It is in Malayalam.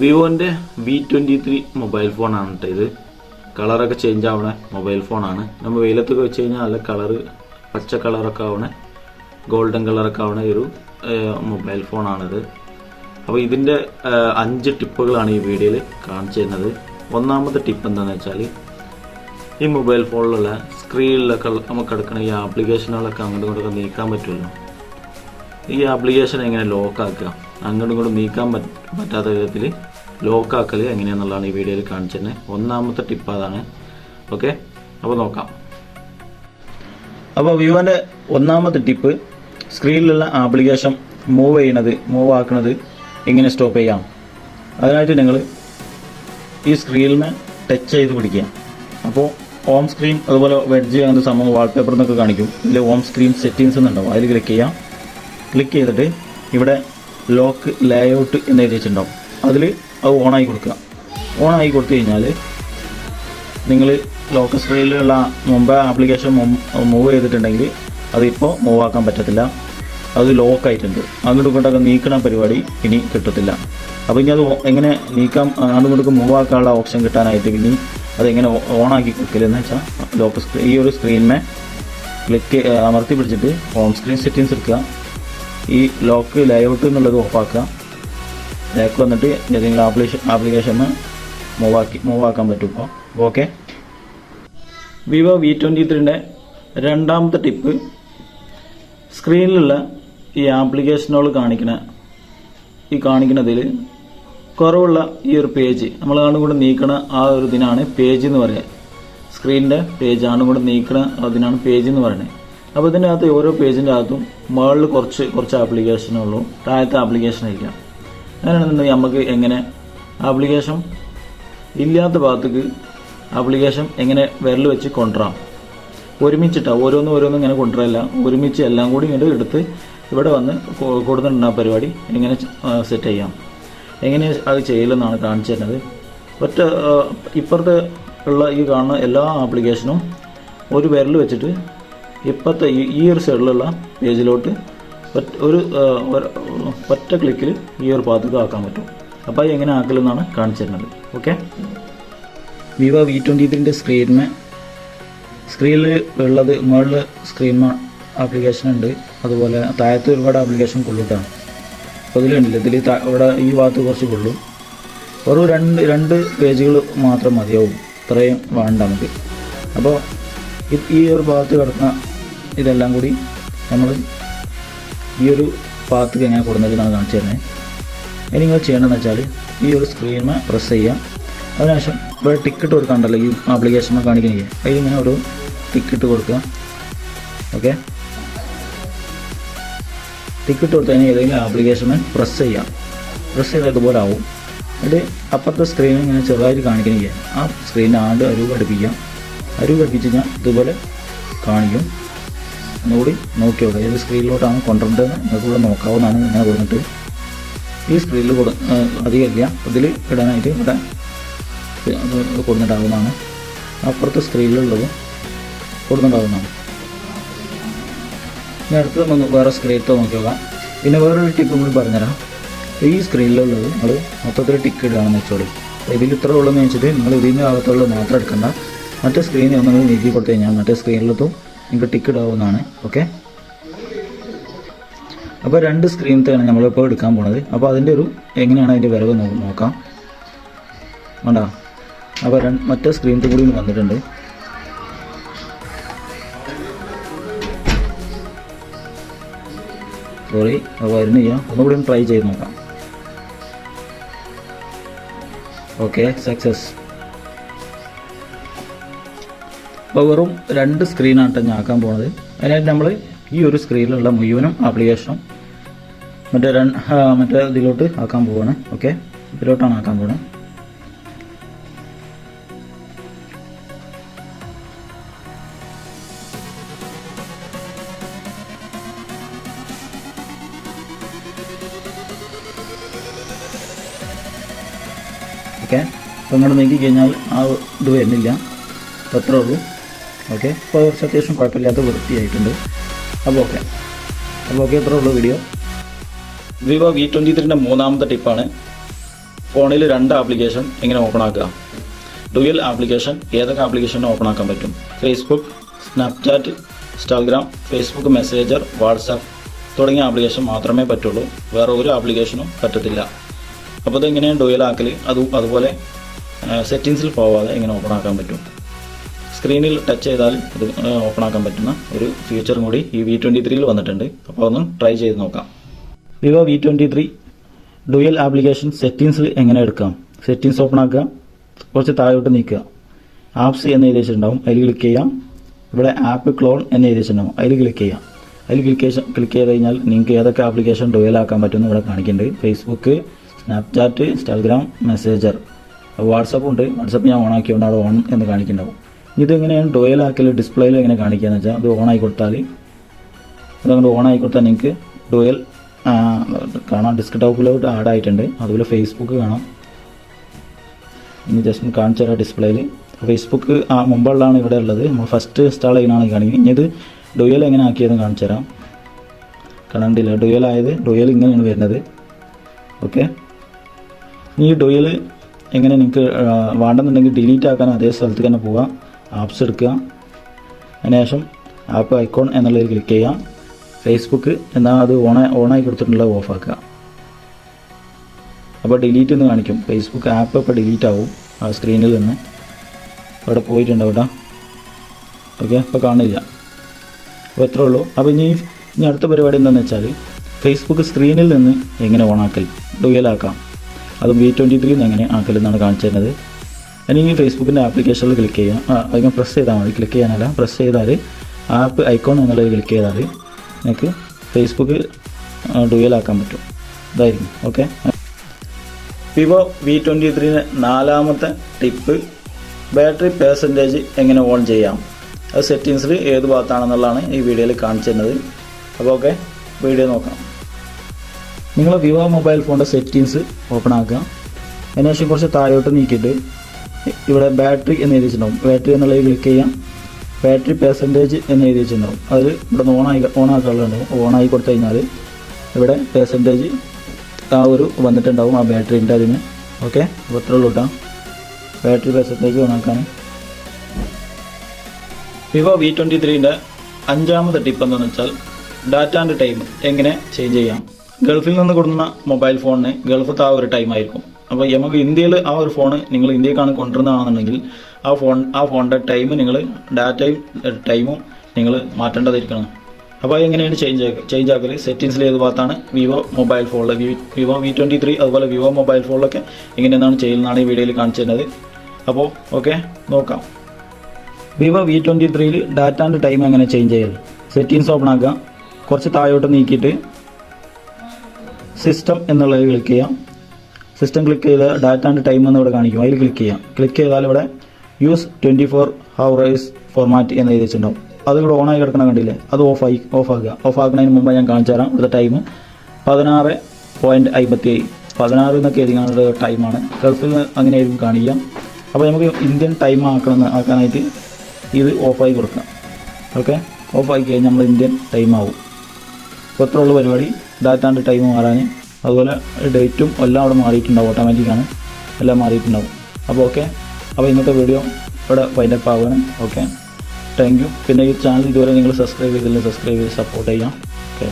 വിവോൻ്റെ V23 മൊബൈൽ ഫോണാണ് കേട്ടോ ഇത്. കളറൊക്കെ ചേഞ്ച് ആവണ മൊബൈൽ ഫോണാണ്. നമ്മൾ വെയിലത്തൊക്കെ വെച്ച് കഴിഞ്ഞാൽ നല്ല കളറ് പച്ച കളറൊക്കെ ആവണ ഗോൾഡൻ കളറൊക്കെ ആവണ ഒരു മൊബൈൽ ഫോണാണിത്. അപ്പോൾ ഇതിൻ്റെ 5 ടിപ്പുകളാണ് ഈ വീഡിയോയിൽ കാണിച്ചു തരുന്നത്. ഒന്നാമത്തെ ടിപ്പ് എന്താണെന്ന് വെച്ചാൽ ഈ മൊബൈൽ ഫോണിലുള്ള സ്ക്രീനിലൊക്കെ നമുക്ക് എടുക്കുന്ന ഈ ആപ്ലിക്കേഷനുകളൊക്കെ അങ്ങോട്ടും ഇങ്ങോട്ടൊക്കെ നീക്കാൻ പറ്റുമല്ലോ. ഈ ആപ്ലിക്കേഷൻ എങ്ങനെ ലോക്കാക്കുക, അങ്ങോട്ടും ഇങ്ങോട്ടും നീക്കാൻ പറ്റാത്ത വിധത്തിൽ ലോക്കാക്കൽ എങ്ങനെയാണെന്നുള്ളതാണ് ഈ വീഡിയോയിൽ കാണിച്ചത്. ഒന്നാമത്തെ ടിപ്പ് അതാണ്. ഓക്കെ, അപ്പോൾ നോക്കാം. അപ്പോൾ വിവോൻ്റെ ഒന്നാമത്തെ ടിപ്പ് സ്ക്രീനിലുള്ള ആപ്ലിക്കേഷൻ മൂവ് ആക്കുന്നത് എങ്ങനെ സ്റ്റോപ്പ് ചെയ്യാം. അതിനായിട്ട് നിങ്ങൾ ഈ സ്ക്രീനിനെ ടച്ച് ചെയ്ത് പിടിക്കുക. അപ്പോൾ ഹോം സ്ക്രീൻ അതുപോലെ വെഡ്ജ് അങ്ങനത്തെ സംഭവം വാൾപേപ്പർ എന്നൊക്കെ കാണിക്കും. ഇതിൽ ഹോം സ്ക്രീൻ സെറ്റിങ്സ് എന്നുണ്ടാവും. അതിൽ ക്ലിക്ക് ചെയ്യാം. ക്ലിക്ക് ചെയ്തിട്ട് ഇവിടെ ലോക്ക് ലേഔട്ട് എന്ന് എഴുതിയിട്ടുണ്ടാവും. അതിൽ അത് ഓണായി കൊടുക്കുക. ഓണായി കൊടുത്തു കഴിഞ്ഞാൽ നിങ്ങൾ ലോക്ക് സ്ക്രീനിലുള്ള മുമ്പ് ആപ്ലിക്കേഷൻ മൂവ് ചെയ്തിട്ടുണ്ടെങ്കിൽ അതിപ്പോൾ മൂവ് ആക്കാൻ പറ്റത്തില്ല. അത് ലോക്കായിട്ടുണ്ട്. അങ്ങോട്ടും ഇങ്ങോട്ടൊക്കെ നീക്കണ പരിപാടി ഇനി കിട്ടത്തില്ല. അപ്പോൾ ഇനി അത് എങ്ങനെ നീക്കാം, അങ്ങോട്ടും ഇങ്ങോട്ടും മൂവ് ആക്കാനുള്ള ഓപ്ഷൻ കിട്ടാനായിട്ട് ഇനി അതെങ്ങനെ ഓണാക്കി കൊടുക്കലെന്ന് വെച്ചാൽ ഈ ഒരു സ്ക്രീനിനെ ക്ലിക്ക് അമർത്തി പിടിച്ചിട്ട് ഹോം സ്ക്രീൻ സെറ്റിങ്സ് എടുക്കുക. ഈ ലോക്ക് ലേഔട്ട് എന്നുള്ളത് ഓഫാക്കുക. ബാക്ക് വന്നിട്ട് ഏതെങ്കിലും ആപ്ലിക്കേഷന് മൂവ് ആക്കാൻ പറ്റും. ഇപ്പോൾ ഓക്കെ. വിവോ V23 രണ്ടാമത്തെ ടിപ്പ് സ്ക്രീനിലുള്ള ഈ ആപ്ലിക്കേഷനുകൾ കാണിക്കുന്നതിൽ കുറവുള്ള ഈ ഒരു പേജ് നമ്മൾ ആണ്ടും കൂടെ നീക്കണ ആ ഒരു ഇതിനാണ് പേജ് എന്ന് പറയുന്നത്. സ്ക്രീനിൻ്റെ പേജ് ആണ്ടും കൂടെ നീക്കണ അതിനാണ് പേജ് എന്ന് പറയുന്നത്. അപ്പോൾ ഇതിൻ്റെ അകത്ത് ഓരോ പേജിൻ്റെ അകത്തും മുകളിൽ കുറച്ച് ആപ്ലിക്കേഷനുള്ളൂ, താഴത്തെ ആപ്ലിക്കേഷൻ ഇല്ല. അങ്ങനെയാണെന്നുണ്ടെങ്കിൽ നമുക്ക് എങ്ങനെ ആപ്ലിക്കേഷൻ ഇല്ലാത്ത ഭാഗത്തേക്ക് ആപ്ലിക്കേഷൻ എങ്ങനെ വിരൽ വെച്ച് കൊണ്ടുവരാം. ഒരുമിച്ചിട്ടാണ് ഓരോന്നും ഇങ്ങനെ കൊണ്ടുവരില്ല. ഒരുമിച്ച് എല്ലാം കൂടി ഇങ്ങോട്ട് എടുത്ത് ഇവിടെ വന്ന് കൊടുത്തിട്ടുണ്ട പരിപാടി എങ്ങനെ സെറ്റ് ചെയ്യാം, എങ്ങനെ അത് ചെയ്യലെന്നാണ് കാണിച്ചു തരുന്നത്. ഇപ്പുറത്തെ ഉള്ള ഈ കാണുന്ന എല്ലാ ആപ്ലിക്കേഷനും ഒരു വിരൽ വെച്ചിട്ട് ഇപ്പോഴത്തെ ഈ ഒരു സൈഡിലുള്ള പേജിലോട്ട് ഒറ്റ ക്ലിക്കിൽ ഈ ഒരു ഭാഗത്തേക്ക് ആക്കാൻ പറ്റും. അപ്പോൾ അത് എങ്ങനെ ആക്കലെന്നാണ് കാണിച്ചു തരുന്നത്. ഓക്കെ. വിവോ V23 സ്ക്രീനിൽ ഉള്ളത് മുകളിൽ സ്ക്രീൻ ആപ്ലിക്കേഷൻ ഉണ്ട്. അതുപോലെ താഴത്ത് ഒരുപാട് ആപ്ലിക്കേഷൻ കൊള്ളിട്ടാണ്. അപ്പോൾ ഇതിലുണ്ടല്ലോ, ഇതിൽ ഇവിടെ ഈ ഭാഗത്ത് കുറച്ച് കൊള്ളും. ഒരു രണ്ട് പേജുകൾ മാത്രം മതിയാവും. ഇത്രയും വേണ്ട നമുക്ക്. അപ്പോൾ ഈ ഒരു ഭാഗത്ത് കിടക്കുന്ന ഇതെല്ലാം കൂടി നമ്മൾ ഈ ഒരു ഭാഗത്തേക്ക് എങ്ങനെ കൊടുക്കുന്നതെന്നാണ് കാണിച്ചു തരുന്നത്. ഇനി നിങ്ങൾ ചെയ്യേണ്ടതെന്ന് വെച്ചാൽ ഈ ഒരു സ്ക്രീനിൽ പ്രസ് ചെയ്യാം. അതിനുശേഷം ഇവിടെ ടിക്കറ്റ് കൊടുക്കാണ്ടല്ലോ ഈ ആപ്ലിക്കേഷനിൽ കാണിക്കണമെങ്കിൽ അതിലിങ്ങനെ ഒരു ടിക്കറ്റ് കൊടുക്കുക. ഓക്കെ, ടിക്കറ്റ് കൊടുത്തു കഴിഞ്ഞാൽ ഏതെങ്കിലും ആപ്ലിക്കേഷന് പ്രസ് ചെയ്യാം. പ്രസ് ചെയ്താൽ ഇതുപോലെ ആവും. എന്നിട്ട് അപ്പുറത്തെ സ്ക്രീനിൽ ഇങ്ങനെ ചെറുതായിട്ട് കാണിക്കണമെങ്കിൽ ആ സ്ക്രീനിൽ അരുവ് ഘടിപ്പിക്കാം. അരുവ് ഘടിപ്പിച്ച് കഴിഞ്ഞാൽ ഇതുപോലെ കാണിക്കും. ഒന്നുകൂടി നോക്കി നോക്കുക ഏത് സ്ക്രീനിലോട്ടാണ് കൊണ്ടുവരേണ്ടതെന്ന് നിങ്ങൾക്ക് ഇവിടെ നോക്കാവുന്നതാണ്. ഇങ്ങനെ കൊടുത്തിട്ട് ഈ സ്ക്രീനിൽ അധികമില്ല, ഇതിൽ ഇടാനായിട്ട് ഇവിടെ കൊടുത്തിട്ടാവുന്നതാണ്. അപ്പുറത്തെ സ്ക്രീനിലുള്ളത് കൊടുത്തിട്ടാവുന്നതാണ്. ഇനി അടുത്ത് നമുക്ക് വേറെ സ്ക്രീനത്തെ നോക്കി നോക്കാം. പിന്നെ വേറൊരു ടിപ്പ് കൂടി പറഞ്ഞുതരാം. ഈ സ്ക്രീനിലുള്ളത് നമ്മൾ മൊത്തത്തിൽ ടിക്ക് ഇടുകയാണെന്ന് വെച്ചോളൂ. ഇതിൽ ഇത്ര ഉള്ളതെന്ന് വെച്ചിട്ട് നിങ്ങൾ ഇതിൻ്റെ അകത്തുള്ളത് മാത്രം എടുക്കണ്ട. മറ്റേ സ്ക്രീനിൽ നമ്മൾ നീക്കി കൊടുത്തു കഴിഞ്ഞാൽ മറ്റേ സ്ക്രീനിലത്തും നിങ്ങൾക്ക് ടിക്ക് ഇടാവുന്നതാണ്. ഓക്കെ. അപ്പോൾ 2 സ്ക്രീനത്തെയാണ് നമ്മളിപ്പോൾ എടുക്കാൻ പോണത്. അപ്പോൾ അതിൻ്റെ എങ്ങനെയാണ് അതിൻ്റെ വരവ് നോക്കാം. വേണ്ട. അപ്പോൾ മറ്റേ സ്ക്രീനത്തെ കൂടി വന്നിട്ടുണ്ട്. സോറി, അപ്പോൾ വരുന്നില്ല. ഒന്നുകൂടി ട്രൈ ചെയ്ത് നോക്കാം. Okay, success. അപ്പോൾ വെറും 2 സ്ക്രീനാണ് ഞാൻ ആക്കാൻ പോകുന്നത്. അതിനായിട്ട് നമ്മൾ ഈ ഒരു സ്ക്രീനിലുള്ള മുഴുവനും ആപ്ലിക്കേഷനും മറ്റേ ഇതിലോട്ട് ആക്കാൻ പോവാണ്. ഓക്കെ, ഇതിലോട്ടാണ് ആക്കാൻ പോകുന്നത്. ഓക്കെ, അപ്പോൾ ഇങ്ങോട്ട് നീക്കി കഴിഞ്ഞാൽ ആ ഇത് വരുന്നില്ല. അപ്പോൾ അത്രേ ഉള്ളൂ. ഓക്കെ, അപ്പോൾ കുറച്ച് അത്യാവശ്യം കുഴപ്പമില്ലാത്ത വൃത്തിയായിട്ടുണ്ട്. അപ്പോൾ ഓക്കെ, ഇത്രേ ഉള്ളൂ വീഡിയോ. വിവോ V23 മൂന്നാമത്തെ ടിപ്പാണ് ഫോണിൽ 2 ആപ്ലിക്കേഷൻ എങ്ങനെ ഓപ്പൺ ആക്കുക? ഡുവൽ ആപ്ലിക്കേഷൻ ഏതൊക്കെ ആപ്ലിക്കേഷൻ ഓപ്പൺ ആക്കാൻ പറ്റും? Facebook, Snapchat, Instagram, Facebook messenger, WhatsApp തുടങ്ങിയ ആപ്ലിക്കേഷൻ മാത്രമേ പറ്റുള്ളൂ. വേറെ ഒരു ആപ്ലിക്കേഷനും പറ്റത്തില്ല. അപ്പോൾ ഇതെങ്ങനെയാണ് ഡുവൽ ആക്കൽ? അതുപോലെ സെറ്റിങ്സിൽ പോവാതെ എങ്ങനെ ഓപ്പൺ ആക്കാൻ പറ്റും? സ്ക്രീനിൽ ടച്ച് ചെയ്താൽ ഇത് ഓപ്പൺ ആക്കാൻ പറ്റുന്ന ഒരു ഫീച്ചറും കൂടി ഈ V23 വന്നിട്ടുണ്ട്. അപ്പോൾ ഒന്ന് ട്രൈ ചെയ്ത് നോക്കാം. വിവോ V23 ഡുവൽ ആപ്ലിക്കേഷൻ സെറ്റിങ്സിൽ എങ്ങനെ എടുക്കാം? സെറ്റിങ്സ് ഓപ്പൺ ആക്കുക, കുറച്ച് താഴോട്ട് നീക്കുക, ആപ്സ് എന്ന് എഴുതി വെച്ചിട്ടുണ്ടാവും, അതിൽ ക്ലിക്ക് ചെയ്യാം. ഇവിടെ ആപ്പ് ക്ലോൺ എന്ന് എഴുതി വെച്ചിട്ടുണ്ടാവും, അതിൽ ക്ലിക്ക് ചെയ്യാം. അതിൽ ക്ലിക്ക് ചെയ്ത് കഴിഞ്ഞാൽ നിങ്ങൾക്ക് ഏതൊക്കെ ആപ്ലിക്കേഷൻ ഡുവൽ ആക്കാൻ പറ്റുമെന്ന് ഇവിടെ കാണിക്കുന്നുണ്ട്. ഫേസ്ബുക്ക്, സ്നാപ്ചാറ്റ്, ഇൻസ്റ്റാഗ്രാം, മെസ്സേജർ, വാട്സപ്പ് ഉണ്ട്. വാട്സപ്പ് ഞാൻ ഓൺ ആക്കിയോണ്ട് അവിടെ ഓൺ എന്ന് കാണിക്കുന്നുണ്ടാവും. ഇതെങ്ങനെയാണ് ഡുവൽ ആക്കൽ ഡിസ്പ്ലേയിൽ എങ്ങനെ കാണിക്കുകയെന്ന് വെച്ചാൽ അത് ഓൺ ആയി കൊടുത്താൽ അതങ്ങോട്ട് ഓൺ ആയി കൊടുത്താൽ നിങ്ങൾക്ക് ഡുവൽ കാണാം. ഡെസ്ക്ടോപ്പിലോട്ട് ആഡ് ആയിട്ടുണ്ട്. അതുപോലെ ഫേസ്ബുക്ക് കാണാം. ഇനി ജസ്റ്റ് കാണിച്ചു തരാം ഡിസ്പ്ലേയിൽ. ഫേസ്ബുക്ക് മുമ്പുള്ളതാണ് ഇവിടെ ഉള്ളത്. നമ്മൾ ഫസ്റ്റ് ഇൻസ്റ്റാൾ ചെയ്യുന്നതാണ് കാണിക്കുന്നത്. ഇനി ഇത് ഡുവൽ എങ്ങനെ ആക്കിയതെന്ന് കാണിച്ചു തരാം. കണ്ടില്ല, ഡുവൽ ആയത് ഡുവൽ ഇങ്ങനെയാണ് വരുന്നത്. ഓക്കെ, ഈ ഡുവൽ എങ്ങനെ നിങ്ങൾക്ക് വേണ്ടെന്നുണ്ടെങ്കിൽ ഡിലീറ്റ് ആക്കാൻ അതേ സ്ഥലത്ത് തന്നെ പോവുക, ആപ്സ് എടുക്കുക, അതിനുശേഷം ആപ്പ് ഐക്കോൺ എന്നുള്ളതിൽ ക്ലിക്ക് ചെയ്യാം. ഫേസ്ബുക്ക് എന്നാൽ അത് ഓണായി കൊടുത്തിട്ടുള്ളത് ഓഫ് ആക്കുക. അപ്പോൾ ഡിലീറ്റ് എന്ന് കാണിക്കും. ഫേസ്ബുക്ക് ആപ്പ് ഇപ്പോൾ ഡിലീറ്റ് ആവും ആ സ്ക്രീനിൽ നിന്ന്. അവിടെ പോയിട്ടുണ്ടാവും കേട്ടോ. ഓക്കെ, അപ്പോൾ കാണില്ല. അപ്പോൾ എത്രേ ഉള്ളൂ. അപ്പോൾ ഇനി അടുത്ത പരിപാടി എന്താണെന്ന് വെച്ചാൽ ഫേസ്ബുക്ക് സ്ക്രീനിൽ നിന്ന് എങ്ങനെ ഓണാക്കൽ ഡുവലാക്കാം, അതും V23 എങ്ങനെ ആക്കലെന്നാണ് കാണിച്ചു തരുന്നത്. അല്ലെങ്കിൽ ഫേസ്ബുക്കിൻ്റെ ആപ്ലിക്കേഷനിൽ ക്ലിക്ക് ചെയ്യാം. അതിങ്ങനെ പ്രസ് ചെയ്താൽ മതി. ക്ലിക്ക് ചെയ്യാനല്ല, പ്രസ് ചെയ്താൽ ആപ്പ് ഐക്കോൺ എന്നുള്ളത് ക്ലിക്ക് ചെയ്താൽ നിങ്ങൾക്ക് ഫേസ്ബുക്ക് ഡുവലാക്കാൻ പറ്റും. ഇതായിരിക്കും. ഓക്കെ, വിവോ V23 4ാമത്തെ ടിപ്പ് ബാറ്ററി പെർസെൻറ്റേജ് എങ്ങനെ ഓൺ ചെയ്യാം. അത് സെറ്റിങ്സിൽ ഏത് ഭാഗത്താണെന്നുള്ളതാണ് ഈ വീഡിയോയിൽ കാണിച്ചു തരുന്നത്. അപ്പോൾ ഓക്കെ, വീഡിയോ നോക്കാം. നിങ്ങൾ വിവോ മൊബൈൽ ഫോണിൻ്റെ സെറ്റിങ്സ് ഓപ്പൺ ആക്കുക. അതിനുശേഷം കുറച്ച് താഴോട്ട് നീക്കിയിട്ട് ഇവിടെ ബാറ്ററി എന്ന് എഴുതി വെച്ചിട്ടുണ്ടാവും. ബാറ്ററി എന്നുള്ളത് ക്ലിക്ക് ചെയ്യാം. ബാറ്ററി പെർസെൻറ്റേജ് എന്ന് എഴുതി വെച്ചിട്ടുണ്ടാവും. അത് ഇവിടെ നിന്ന് ഓണാക്കാനുണ്ടാവും. ഓണായി കൊടുത്തു കഴിഞ്ഞാൽ ഇവിടെ പെർസെൻറ്റേജ് വന്നിട്ടുണ്ടാവും ആ ബാറ്ററിൻ്റെ അതിന്. ഓക്കെ, അപ്പോൾ ഇത്രേ ഉള്ളൂ കേട്ടോ ബാറ്ററി പെർസെൻറ്റേജ് ഓണാക്കാൻ. വിവോ V23 5ാമത്തെ ടിപ്പ് എന്താണെന്ന് വെച്ചാൽ ഡാറ്റ ആൻഡ് ടൈം എങ്ങനെ ചേഞ്ച് ചെയ്യാം. ഗൾഫിൽ നിന്ന് കൊടുക്കുന്ന മൊബൈൽ ഫോണിന് ഗൾഫത്തെ ആ ഒരു ടൈം ആയിരിക്കും. അപ്പോൾ നമുക്ക് ഇന്ത്യയിൽ ആ ഒരു ഫോണ് നിങ്ങൾ ഇന്ത്യക്കാണ് കൊണ്ടുവരുന്നതാണെന്നുണ്ടെങ്കിൽ ആ ഫോണിൻ്റെ ടൈം നിങ്ങൾ ഡാറ്റയും ടൈമും നിങ്ങൾ മാറ്റേണ്ടതായിരിക്കണം. അപ്പോൾ എങ്ങനെയാണ് ചേഞ്ച് ആക്കൽ? സെറ്റിങ്സിൽ ഏത് ഭാഗത്താണ്? വിവോ മൊബൈൽ ഫോണിൽ വിവോ V23 അതുപോലെ വിവോ മൊബൈൽ ഫോണിലൊക്കെ എങ്ങനെയാണ് ചെയ്യുന്നതാണ് ഈ വീഡിയോയിൽ കാണിച്ചു തരുന്നത്. അപ്പോൾ ഓക്കെ, നോക്കാം. Vivo V23 data and time എങ്ങനെ ചേഞ്ച് ചെയ്യൽ? സെറ്റിങ്സ് ഓപ്പൺ ആക്കുക. കുറച്ച് താഴോട്ട് നീക്കിയിട്ട് സിസ്റ്റം എന്നുള്ളത് ക്ലിക്ക് ചെയ്യാം. സിസ്റ്റം ക്ലിക്ക് ചെയ്ത് ഡാറ്റ ആൻഡ് ടൈം എന്നിവിടെ കാണിക്കും. അതിൽ ക്ലിക്ക് ചെയ്യാം. ക്ലിക്ക് ചെയ്താൽ ഇവിടെ യൂസ് 24 ഹവേഴ്സ് ഫോർമാറ്റ് എന്ന് എഴുതി വെച്ചിട്ടുണ്ടാവും. അത് ഇവിടെ ഓണായി കിടക്കണ കണ്ടില്ലേ, അത് ഓഫാക്കുക. ഓഫാക്കുന്നതിന് മുമ്പ് ഞാൻ കാണിച്ചു തരാം. ഇവിടുത്തെ ടൈം 16:57 16 എന്നൊക്കെ എഴുതിയാണ് ടൈമാണ്. ഗൾഫിൽ അങ്ങനെ ആയിരിക്കും കാണിക്കുക. അപ്പോൾ നമുക്ക് ഇന്ത്യൻ ടൈം ആക്കാനായിട്ട് ഇത് ഓഫായി കൊടുക്കാം. ഓക്കെ, ഓഫാക്കി കഴിഞ്ഞാൽ നമ്മൾ ഇന്ത്യൻ ടൈം ആവും. അപ്പോൾ എത്ര ഉള്ള പരിപാടി, ഡാറ്റ ആൻഡ് ടൈം മാറാൻ. അതുപോലെ ഡേറ്റും എല്ലാം അവിടെ മാറിയിട്ടുണ്ടാവും. ഓട്ടോമാറ്റിക്കാണ്, എല്ലാം മാറിയിട്ടുണ്ടാവും. അപ്പോൾ ഓക്കെ, അപ്പോൾ ഇന്നത്തെ വീഡിയോ ഇവിടെ വൈൻഡപ്പ് ആവുകയാണ്. Okay, thank you. പിന്നെ ഈ ചാനൽ ഇതുവരെ നിങ്ങൾ സബ്സ്ക്രൈബ് ചെയ്തില്ലെങ്കിൽ സബ്സ്ക്രൈബ് ചെയ്ത് സപ്പോർട്ട് ചെയ്യാം. ഓക്കെ.